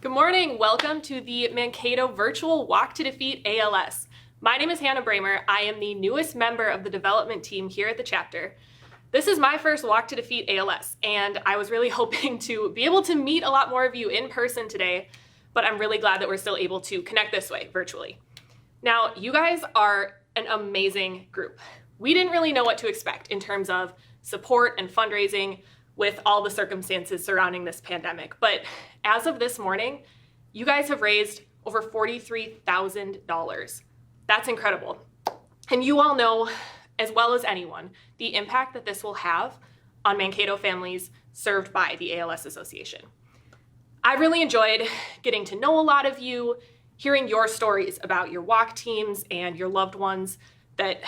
Good morning. Welcome to the Mankato Virtual Walk to Defeat ALS. My name is Hannah Bramer. I am the newest member of the development team here at the chapter. This is my first Walk to Defeat ALS, and I was really hoping to be able to meet a lot more of you in person today, but I'm really glad that we're still able to connect this way, virtually. Now, you guys are an amazing group. We didn't really know what to expect in terms of support and fundraising with all the circumstances surrounding this pandemic. But as of this morning, you guys have raised over $43,000. That's incredible. And you all know, as well as anyone, the impact that this will have on Mankato families served by the ALS Association. I really enjoyed getting to know a lot of you, hearing your stories about your walk teams and your loved ones that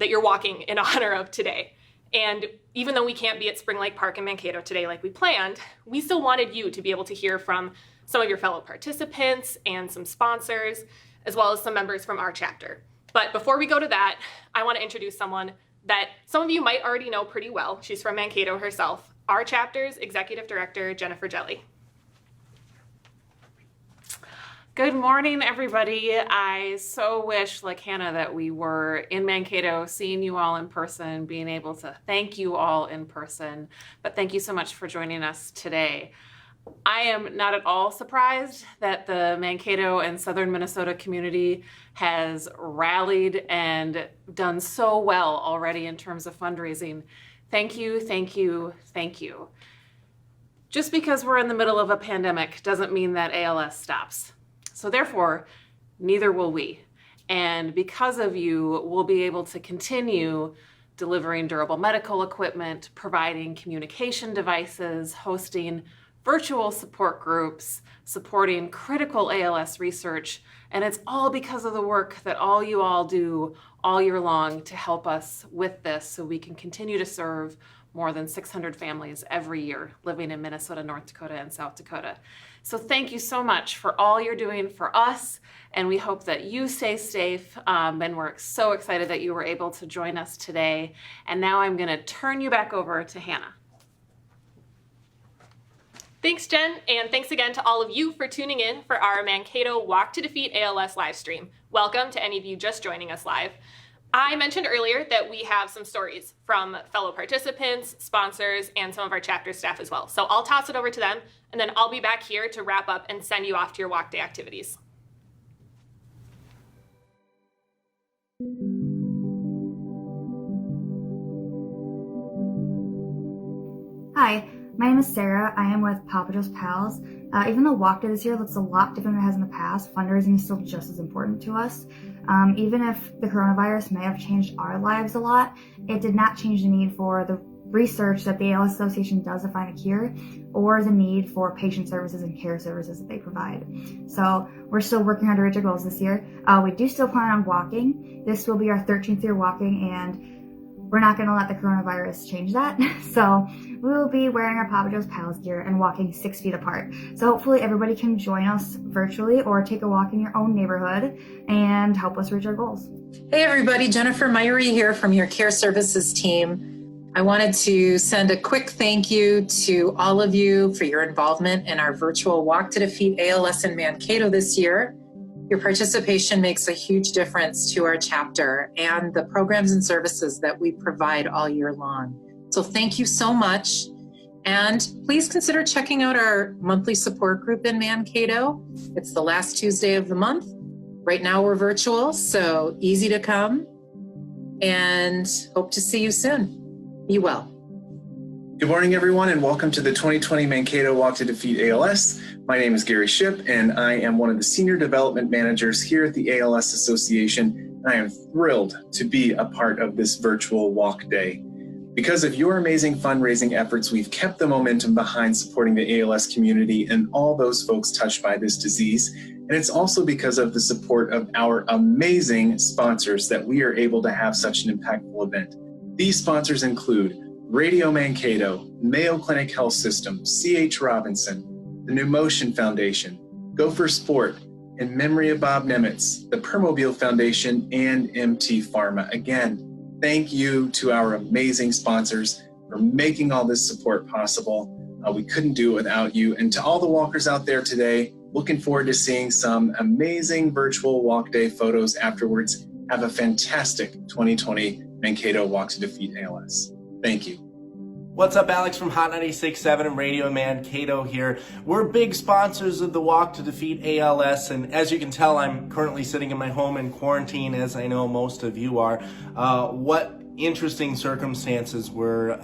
you're walking in honor of today. And even though we can't be at Spring Lake Park in Mankato today like we planned, we still wanted you to be able to hear from some of your fellow participants and some sponsors, as well as some members from our chapter. But before we go to that, I want to introduce someone that some of you might already know pretty well. She's from Mankato herself, our chapter's Executive Director, Jennifer Jelly. Good morning, everybody. I so wish, like Hannah, that we were in Mankato, seeing you all in person, being able to thank you all in person. But thank you so much for joining us today. I am not at all surprised that the Mankato and Southern Minnesota community has rallied and done so well already in terms of fundraising. Thank you, thank you, thank you. Just because we're in the middle of a pandemic doesn't mean that ALS stops. So therefore, neither will we. And because of you, we'll be able to continue delivering durable medical equipment, providing communication devices, hosting virtual support groups, supporting critical ALS research. And it's all because of the work that all you all do all year long to help us with this so we can continue to serve more than 600 families every year living in Minnesota, North Dakota, and South Dakota. So thank you so much for all you're doing for us, and we hope that you stay safe, and we're so excited that you were able to join us today. And now I'm going to turn you back over to Hannah. Thanks, Jen, and thanks again to all of you for tuning in for our Mankato Walk to Defeat ALS live stream. Welcome to any of you just joining us live. I mentioned earlier that we have some stories from fellow participants, sponsors, and some of our chapter staff as well. So I'll toss it over to them, and then I'll be back here to wrap up and send you off to your walk day activities. Hi, my name is Sarah. I am with Papa Joe's Pals. Even though Walk Day this year looks a lot different than it has in the past, fundraising is still just as important to us. Even if the coronavirus may have changed our lives a lot, it did not change the need for the research that the ALS Association does to find a cure, or the need for patient services and care services that they provide. So we're still working hard to reach our goals this year. We do still plan on walking. This will be our 13th year walking, and we're not going to let the coronavirus change that. So we will be wearing our Papa Joe's Pals gear and walking 6 feet apart. So hopefully everybody can join us virtually or take a walk in your own neighborhood and help us reach our goals. Hey everybody, Jennifer Myrie here from your Care Services team. I wanted to send a quick thank you to all of you for your involvement in our virtual Walk to Defeat ALS in Mankato this year. Your participation makes a huge difference to our chapter and the programs and services that we provide all year long. So thank you so much. And please consider checking out our monthly support group in Mankato. It's the last Tuesday of the month. Right now we're virtual, so easy to come, and hope to see you soon. Be well. Good morning, everyone, and welcome to the 2020 Mankato Walk to Defeat ALS. My name is Gary Shipp, and I am one of the Senior Development Managers here at the ALS Association. I am thrilled to be a part of this virtual walk day. Because of your amazing fundraising efforts, we've kept the momentum behind supporting the ALS community and all those folks touched by this disease. And it's also because of the support of our amazing sponsors that we are able to have such an impactful event. These sponsors include Radio Mankato, Mayo Clinic Health System, C.H. Robinson, the New Motion Foundation, Go for Sport, in memory of Bob Nemitz, the Permobile Foundation, and MT Pharma. Again, thank you to our amazing sponsors for making all this support possible. We couldn't do it without you. And to all the walkers out there today, looking forward to seeing some amazing virtual walk day photos afterwards. Have a fantastic 2020 Mankato Walk to Defeat ALS. Thank you. What's up, Alex from Hot 96.7 and Radio Mankato here. We're big sponsors of the Walk to Defeat ALS, and as you can tell, I'm currently sitting in my home in quarantine, as I know most of you are. What interesting circumstances were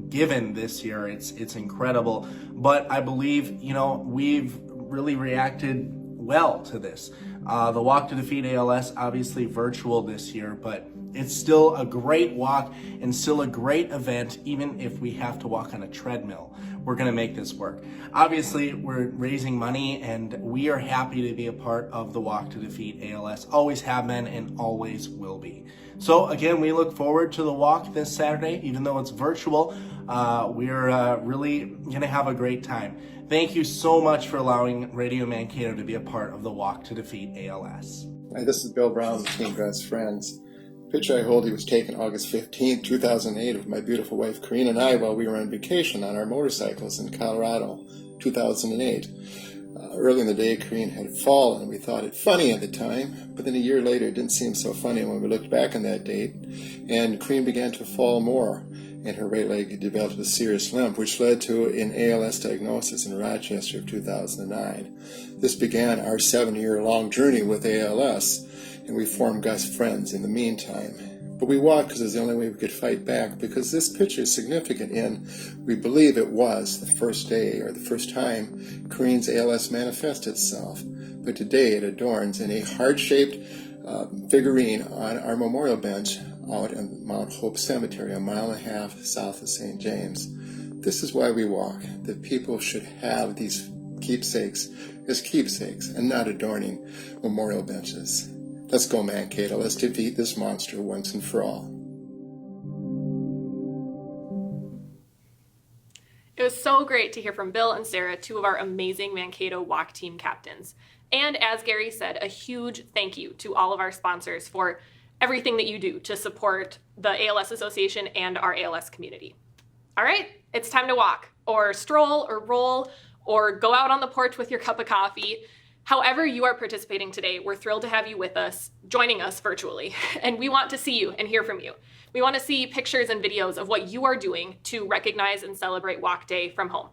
given this year. It's incredible, but I believe, we've really reacted well to this. The Walk to Defeat ALS, obviously virtual this year, but it's still a great walk and still a great event, even if we have to walk on a treadmill. We're going to make this work. Obviously, we're raising money, and we are happy to be a part of the Walk to Defeat ALS. Always have been and always will be. So again, we look forward to the walk this Saturday. Even though it's virtual, we're really going to have a great time. Thank you so much for allowing Radio Mankato to be a part of the Walk to Defeat ALS. Hi, this is Bill Brown with Team Best Friends. The picture I hold was taken August 15, 2008 with my beautiful wife Karina and I while we were on vacation on our motorcycles in Colorado, 2008. Early in the day, Karina had fallen, and we thought it funny at the time, but then a year later it didn't seem so funny when we looked back on that date, and Karina began to fall more, and her right leg developed a serious limp, which led to an ALS diagnosis in Rochester of 2009. This began our 7-year-long journey with ALS, and we formed best friends in the meantime. But we walked because it was the only way we could fight back, because this picture is significant in, we believe it was the first day or the first time Karina's ALS manifested itself. But today it adorns in a heart-shaped figurine on our memorial bench out in Mount Hope Cemetery, a 1.5 miles south of St. James. This is why we walk, that people should have these keepsakes as keepsakes and not adorning memorial benches. Let's go, Mankato. Let's defeat this monster once and for all. It was so great to hear from Bill and Sarah, two of our amazing Mankato walk team captains. And as Gary said, a huge thank you to all of our sponsors for everything that you do to support the ALS Association and our ALS community. All right, it's time to walk, or stroll, or roll, or go out on the porch with your cup of coffee. However you are participating today, we're thrilled to have you with us, joining us virtually, and we want to see you and hear from you. We want to see pictures and videos of what you are doing to recognize and celebrate Walk Day from home.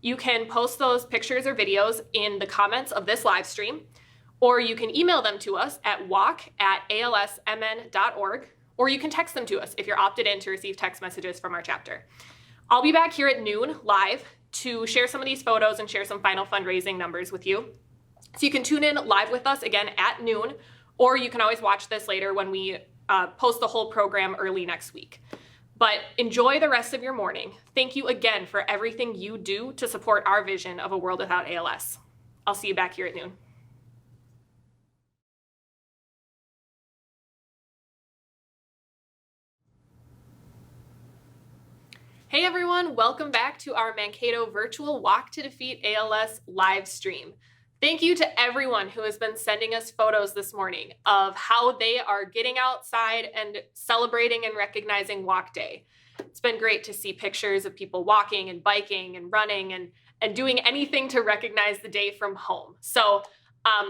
You can post those pictures or videos in the comments of this live stream, or you can email them to us at walk@alsmn.org, or you can text them to us if you're opted in to receive text messages from our chapter. I'll be back here at noon live to share some of these photos and share some final fundraising numbers with you. So you can tune in live with us again at noon, or you can always watch this later when we post the whole program early next week. But enjoy the rest of your morning. Thank you again for everything you do to support our vision of a world without ALS. I'll see you back here at noon. Hey everyone, welcome back to our Mankato virtual Walk to Defeat ALS live stream. Thank you to everyone who has been sending us photos this morning of how they are getting outside and celebrating and recognizing Walk Day. It's been great to see pictures of people walking and biking and running and doing anything to recognize the day from home. So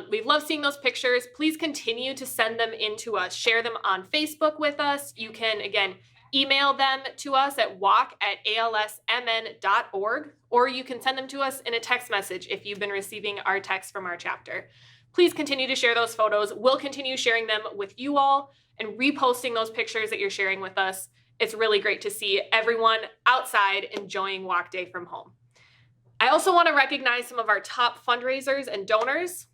we've loved seeing those pictures. Please continue to send them in to us. Share them on Facebook with us. You can, again, email them to us at walk@alsmn.org, or you can send them to us in a text message if you've been receiving our text from our chapter. Please continue to share those photos. We'll continue sharing them with you all and reposting those pictures that you're sharing with us. It's really great to see everyone outside enjoying Walk Day from home. I also want to recognize some of our top fundraisers and donors.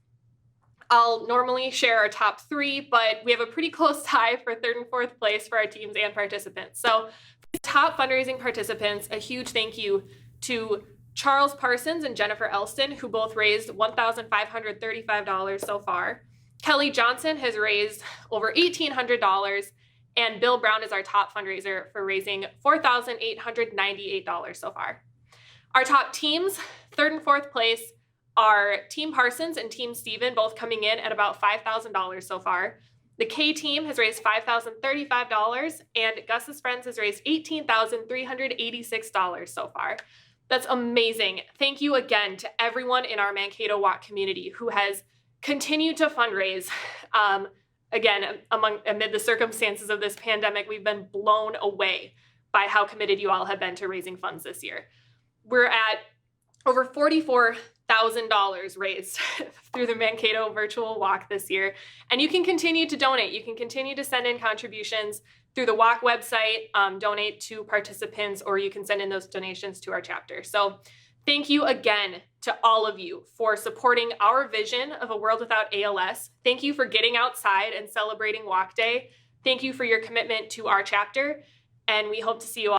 I'll normally share our top 3, but we have a pretty close tie for 3rd and 4th place for our teams and participants. So for the top fundraising participants, a huge thank you to Charles Parsons and Jennifer Elston, who both raised $1,535 so far. Kelly Johnson has raised over $1,800, and Bill Brown is our top fundraiser for raising $4,898 so far. Our top teams, 3rd and 4th place, are Team Parsons and Team Steven, both coming in at about $5,000 so far. The K team has raised $5,035, and Gus's Friends has raised $18,386 so far. That's amazing. Thank you again to everyone in our Mankato Walk community who has continued to fundraise. Again, amid the circumstances of this pandemic, we've been blown away by how committed you all have been to raising funds this year. We're at over $44,000 raised through the Mankato virtual walk this year. And you can continue to donate. You can continue to send in contributions through the walk website, donate to participants, or you can send in those donations to our chapter. So thank you again to all of you for supporting our vision of a world without ALS. Thank you for getting outside and celebrating Walk Day. Thank you for your commitment to our chapter, and we hope to see you all